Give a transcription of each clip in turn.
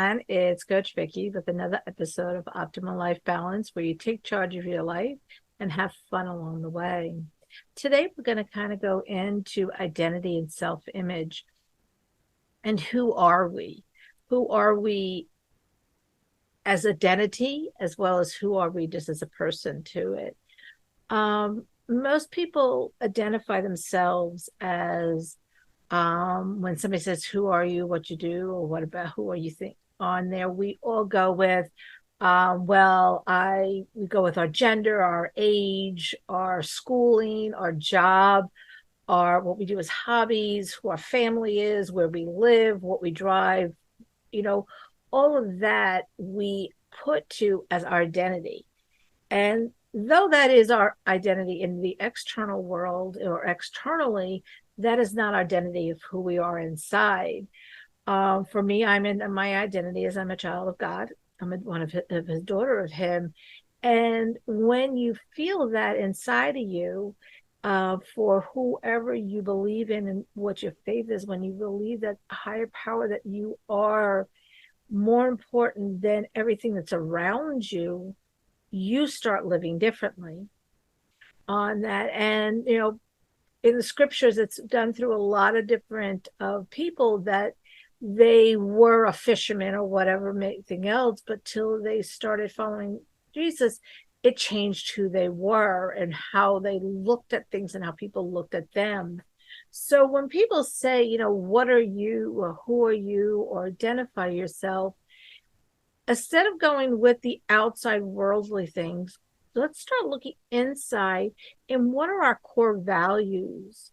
everyone. It's Coach Vicki with another episode of Optimal Life Balance, where you take charge of your life and have fun along the way. Today, we're going to kind of go into identity and self-image. And who are we? Who are we as identity, as well as who are we just as a person to it? Most people identify themselves as when somebody says, who are you, what you do, or what about who are you think on there, we all go with, we go with our gender, our age, our schooling, our job, our what we do as hobbies, who our family is, where we live, what we drive, you know, all of that we put to as our identity. And though that is our identity in the external world or externally, that is not our identity of who we are inside. For me, I'm in my identity is I'm a child of God. I'm one of his daughter of him. And when you feel that inside of you, for whoever you believe in and what your faith is, when you believe that higher power that you are more important than everything that's around you, you start living differently on that. And, in the scriptures, it's done through a lot of different people that they were a fisherman or whatever, anything else, but till they started following Jesus, it changed who they were and how they looked at things and how people looked at them. So when people say, what are you or who are you or identify yourself, instead of going with the outside worldly things, let's start looking inside and what are our core values?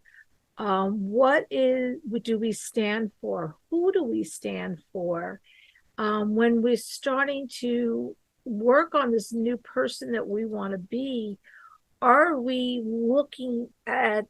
What do we stand for? Who do we stand for? When we're starting to work on this new person that we want to be, are we looking at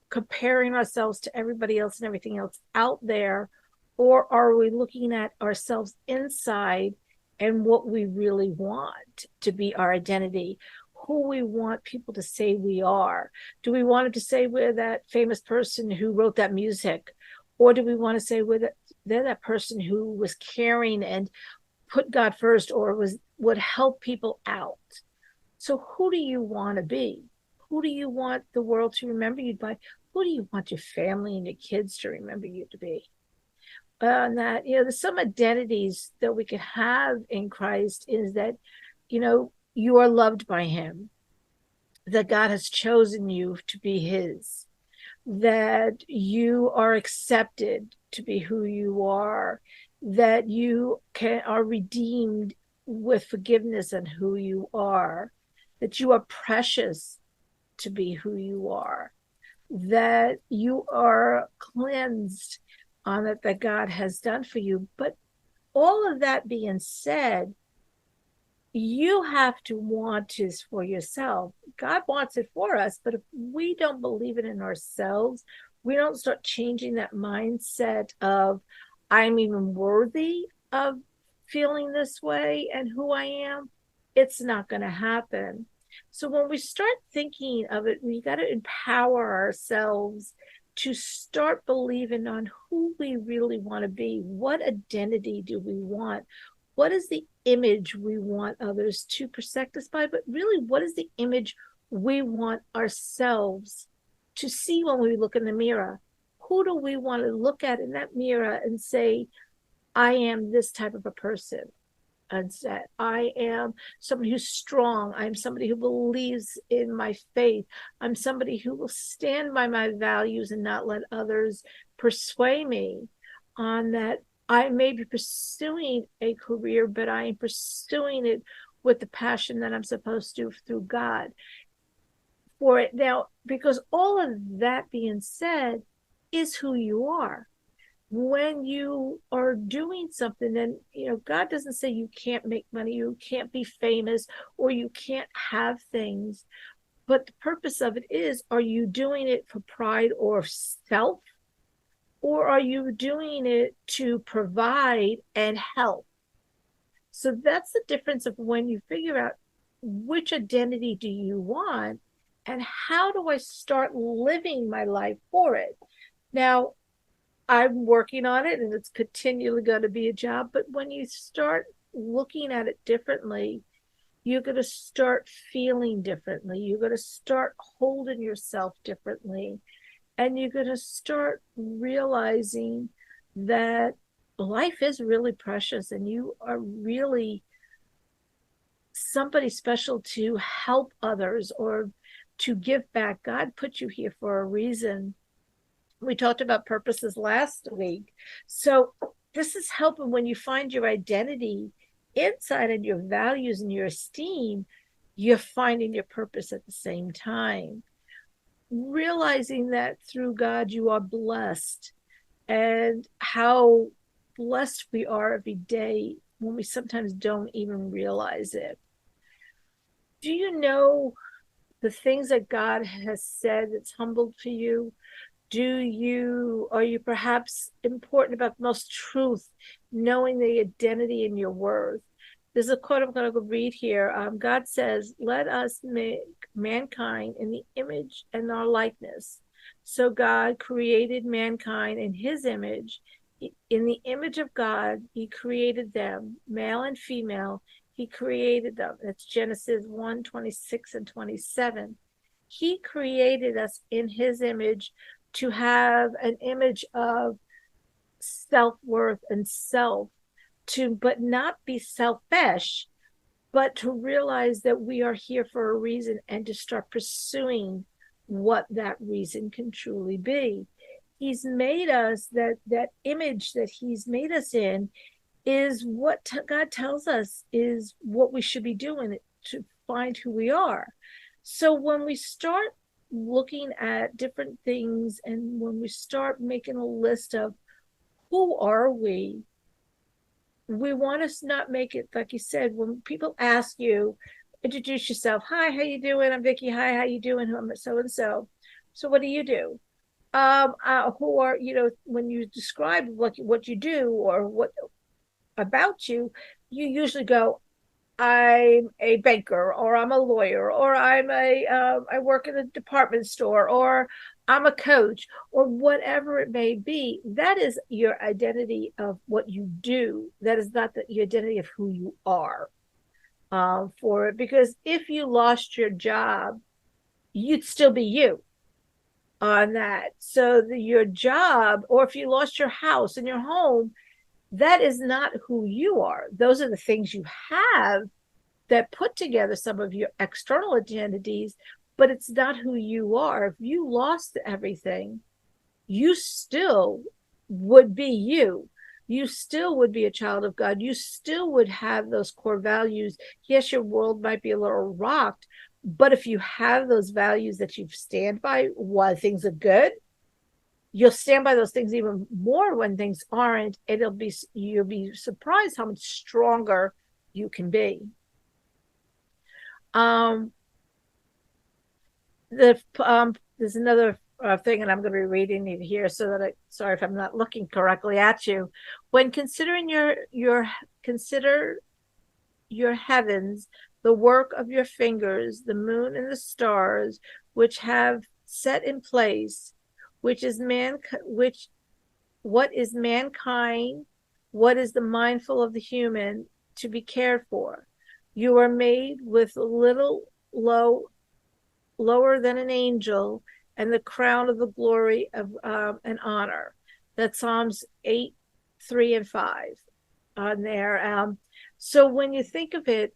comparing ourselves to everybody else and everything else out there? Or are we looking at ourselves inside and what we really want to be our identity, who we want people to say we are? Do we want them to say we're that famous person who wrote that music? Or do we want to say they're that person who was caring and put God first or would help people out? So who do you want to be? Who do you want the world to remember you by? Who do you want your family and your kids to remember you to be? And that, there's some identities that we can have in Christ is that, you are loved by him, that God has chosen you to be his, that you are accepted to be who you are, that you are redeemed with forgiveness and who you are, that you are precious to be who you are, that you are cleansed on it that God has done for you. But all of that being said, you have to want this for yourself. God wants it for us, but if we don't believe it in ourselves, we don't start changing that mindset of I'm even worthy of feeling this way and who I am, it's not going to happen. So when we start thinking of it, we got to empower ourselves to start believing on who we really want to be. What identity do we want? What is the image we want others to perceive us by? But really, what is the image we want ourselves to see when we look in the mirror? Who do we want to look at in that mirror and say, I am this type of a person? And that I am somebody who's strong. I'm somebody who believes in my faith. I'm somebody who will stand by my values and not let others persuade me on that. I may be pursuing a career, but I am pursuing it with the passion that I'm supposed to through God for it. Now, because all of that being said is who you are. When you are doing something, then God doesn't say you can't make money, you can't be famous, or you can't have things. But the purpose of it is, are you doing it for pride or self? Or are you doing it to provide and help? So that's the difference of when you figure out which identity do you want and how do I start living my life for it. Now, I'm working on it and it's continually going to be a job. But when you start looking at it differently, you're going to start feeling differently. You're going to start holding yourself differently. And you're going to start realizing that life is really precious and you are really somebody special to help others or to give back. God put you here for a reason. We talked about purposes last week. So this is helping when you find your identity inside and your values and your esteem, you're finding your purpose at the same time. Realizing that through God you are blessed and how blessed we are every day when we sometimes don't even realize it. Do you know the things that God has said that's humbled to you? Are you perhaps important about the most truth, knowing the identity and your worth? There's a quote I'm going to go read here. God says, let us make mankind in the image and our likeness. So God created mankind in his image. In the image of God, he created them, male and female. He created them. That's Genesis 1:26 and 27. He created us in his image to have an image of self-worth and self, to but not be selfish, but to realize that we are here for a reason and to start pursuing what that reason can truly be. He's made us, that image that he's made us in is what God tells us is what we should be doing to find who we are. So when we start looking at different things and when we start making a list of who are we want to not make it, like you said, when people ask you, introduce yourself. Hi, how you doing? I'm Vicki. Hi, how you doing? I'm so and so. So what do you do? Who are, when you describe what you do or what about you, you usually go, I'm a banker, or I'm a lawyer, or I work in a department store, or I'm a coach, or whatever it may be. That is your identity of what you do. That is not your identity of who you are. For it, because if you lost your job, you'd still be you on that. So your job, or if you lost your house and your home, that is not who you are. Those are the things you have that put together some of your external identities, but it's not who you are. If you lost everything, you still would be you. You still would be a child of God. You still would have those core values. Yes, your world might be a little rocked, but if you have those values that you stand by while things are good, you'll stand by those things even more when things aren't. You'll be surprised how much stronger you can be. There's another thing, and I'm going to be reading it here so that sorry if I'm not looking correctly at you. When considering consider your heavens, the work of your fingers, the moon and the stars, which have set in place, what is mankind, what is the mindful of the human to be cared for. You are made with little lower than an angel, and the crown of the glory of and honor. That's Psalms 8, 3 and 5 on there. So when you think of it,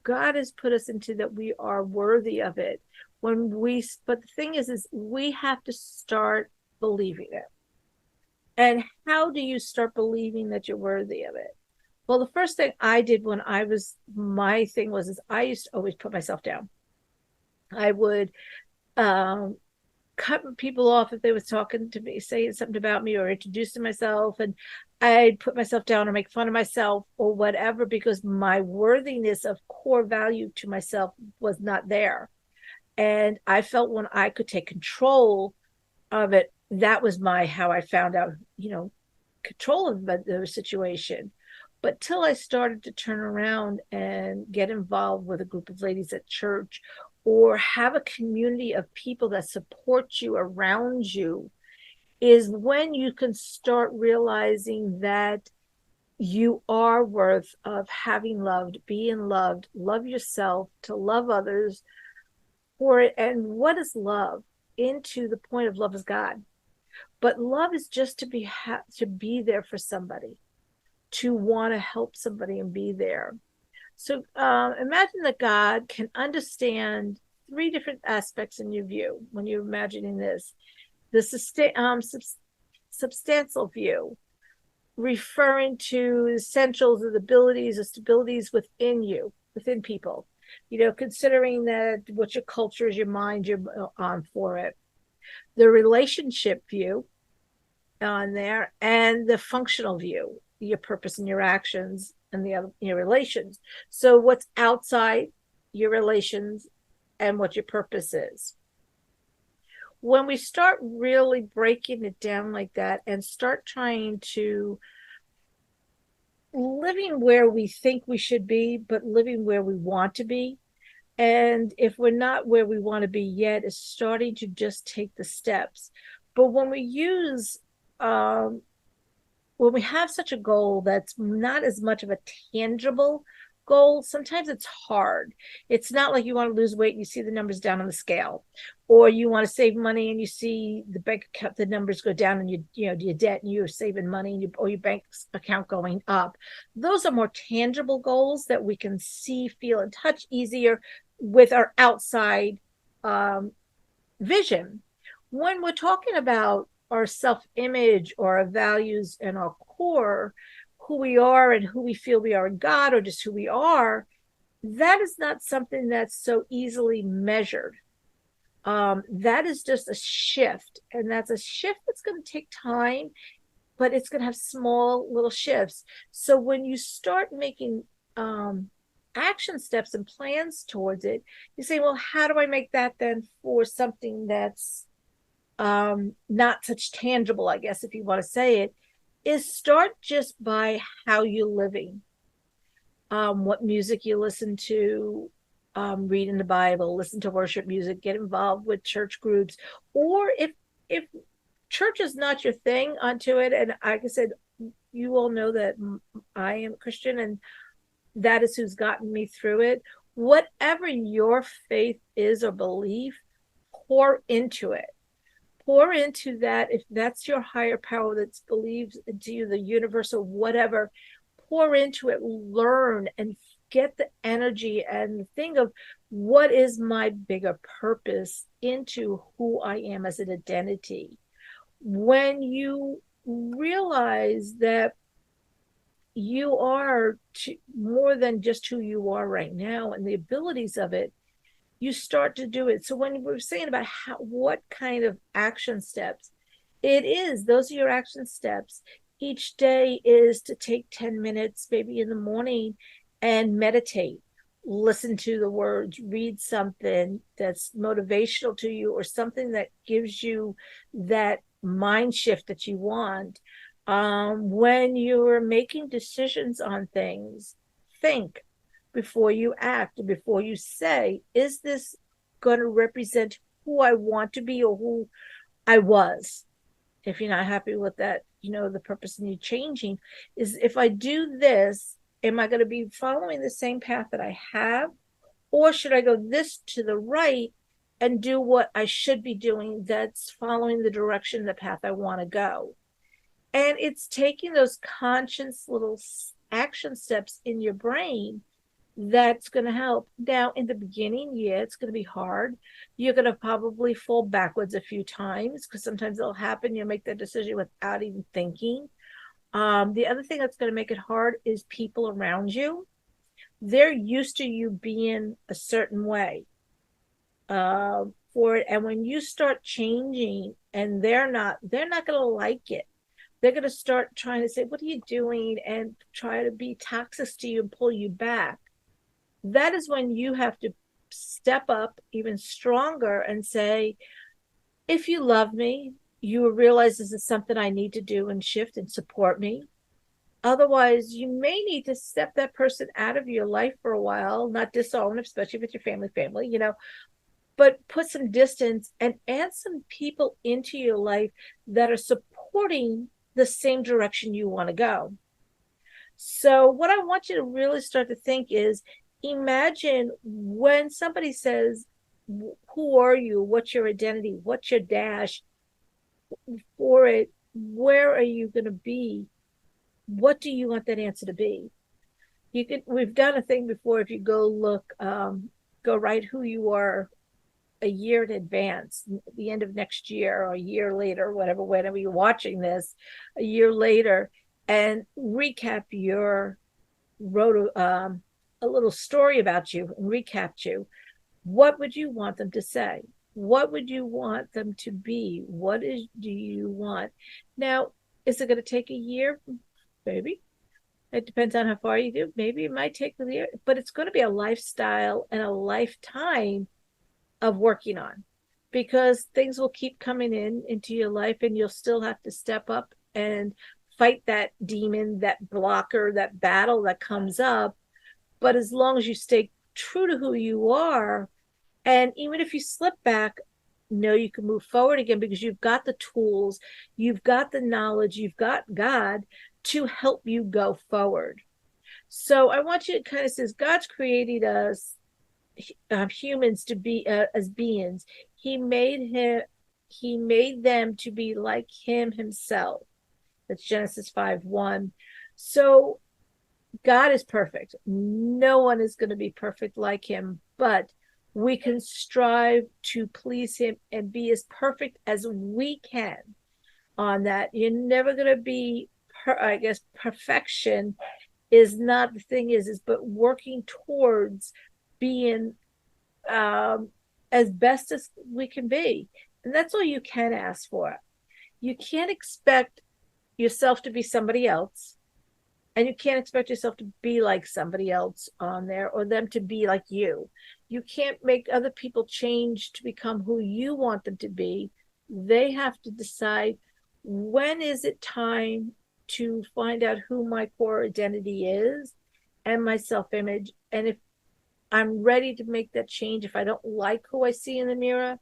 God has put us into that we are worthy of it. But the thing is we have to start believing it. And how do you start believing that you're worthy of it? Well, the first thing I did my thing was I used to always put myself down. I would cut people off if they was talking to me, saying something about me or introducing myself, and I'd put myself down or make fun of myself or whatever, because my worthiness of core value to myself was not there. And I felt when I could take control of it, that was how I found out, control of the situation. But till I started to turn around and get involved with a group of ladies at church, or have a community of people that support you around you, is when you can start realizing that you are worth of having loved, being loved, love yourself, to love others for it. And what is love? Into the point of love is God. But love is just to be there for somebody, to want to help somebody and be there. So imagine that God can understand three different aspects in your view when you're imagining this. The substantial view, referring to essentials of the abilities or stabilities within you, within people. Considering that what your culture is, your mind, you're on for it. The relationship view on there, and the functional view, your purpose and your actions and the other your relations. So what's outside your relations and what your purpose is. When we start really breaking it down like that and start trying to living where we think we should be, but living where we want to be. And if we're not where we want to be yet, is starting to just take the steps. But um, when we have such a goal that's not as much of a tangible goal, sometimes it's hard. It's not like you want to lose weight and you see the numbers down on the scale, or you want to save money and you see the bank account, the numbers go down, and your debt, and you're saving money, and or your bank account going up. Those are more tangible goals that we can see, feel, and touch easier with our outside um, vision. When we're talking about our self-image or our values and our core, who we are and who we feel we are in God, or just who we are, that is not something that's so easily measured. That is just a shift, and that's a shift that's going to take time, but it's going to have small little shifts. So when you start making action steps and plans towards it, you say, well, how do I make that then for something that's not such tangible, I guess, if you want to say it, is start just by how you're living, what music you listen to, reading the Bible, listen to worship music, get involved with church groups, or if church is not your thing, onto it. And like I said, you all know that I am Christian, and that is who's gotten me through it. Whatever your faith is or belief, pour into it. Pour into that. If that's your higher power that believes into you, the universe or whatever, pour into it, learn, and get the energy and the thing of what is my bigger purpose into who I am as an identity. When you realize that you are more than just who you are right now and the abilities of it, you start to do it. So when we're saying about what kind of action steps, it is, those are your action steps. Each day is to take 10 minutes, maybe in the morning, and meditate, listen to the words, read something that's motivational to you, or something that gives you that mind shift that you want. When you're making decisions on things, think before you act, before you say, is this going to represent who I want to be or who I was? If you're not happy with that, the purpose in you changing is, if I do this, am I going to be following the same path that I have? Or should I go this to the right and do what I should be doing that's following the direction, the path I want to go? And it's taking those conscious little action steps in your brain that's going to help. Now, in the beginning, yeah, it's going to be hard. You're going to probably fall backwards a few times, because sometimes it'll happen. You'll make that decision without even thinking. The other thing that's going to make it hard is people around you. They're used to you being a certain way for it. And when you start changing and they're not going to like it. They're going to start trying to say, what are you doing? And try to be toxic to you and pull you back. That is when you have to step up even stronger and say, if you love me, you will realize this is something I need to do and shift and support me. Otherwise, you may need to step that person out of your life for a while, not disown, especially with your family, but put some distance and add some people into your life that are supporting the same direction you want to go. So, what I want you to really start to think is imagine when somebody says, who are you? What's your identity? What's your dash for it? Where are you going to be? What do you want that answer to be? We've done a thing before. If you go look, go write who you are a year in advance, the end of next year or a year later, whatever, whenever you're watching this, a year later, and recap your wrote a little story about you and recapped you. What would you want them to say? What would you want them to be? Do you want? Now, is it going to take a year? Maybe. It depends on how far you do. Maybe it might take a year, but it's going to be a lifestyle and a lifetime of working on, because things will keep coming into your life and you'll still have to step up and fight that demon, that blocker, that battle that comes up. But as long as you stay true to who you are, and even if you slip back, know you can move forward again because you've got the tools, you've got the knowledge, you've got God to help you go forward. So I want you to kind of say, God's created us, humans, to be as beings. He made them to be like him himself. That's Genesis 5:1. So God is perfect. No one is going to be perfect like him, but we can strive to please him and be as perfect as we can on that. You're never going to be, I guess, perfection is not the thing is but working towards being as best as we can be. And that's all you can ask for. You can't expect yourself to be somebody else. And you can't expect yourself to be like somebody else on there or them to be like you. You can't make other people change to become who you want them to be. They have to decide, when is it time to find out who my core identity is and my self-image. And if I'm ready to make that change, if I don't like who I see in the mirror,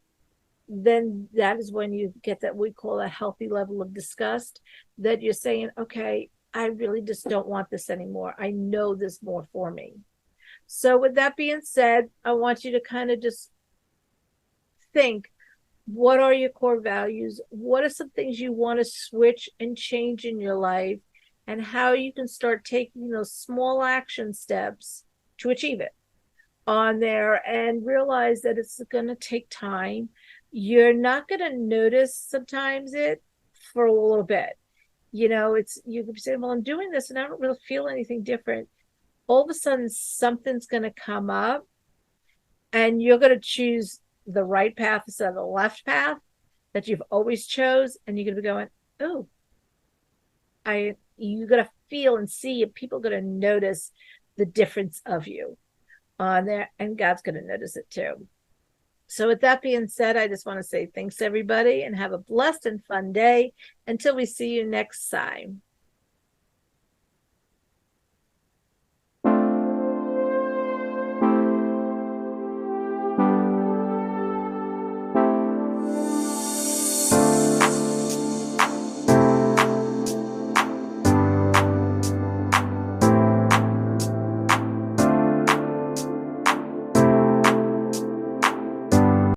then that is when you get that we call a healthy level of disgust, that you're saying, okay, I really just don't want this anymore. I know there's more for me. So with that being said, I want you to kind of just think, what are your core values? What are some things you want to switch and change in your life? And how you can start taking those small action steps to achieve it on there, and realize that it's going to take time. You're not going to notice sometimes it for a little bit. It's, you can say, well, I'm doing this and I don't really feel anything different. All of a sudden, something's going to come up and you're going to choose the right path instead of the left path that you've always chose. And you're going to be going, oh, you're going to feel and see, and people are going to notice the difference of you on there, and God's going to notice it too. So with that being said, I just want to say thanks everybody and have a blessed and fun day until we see you next time.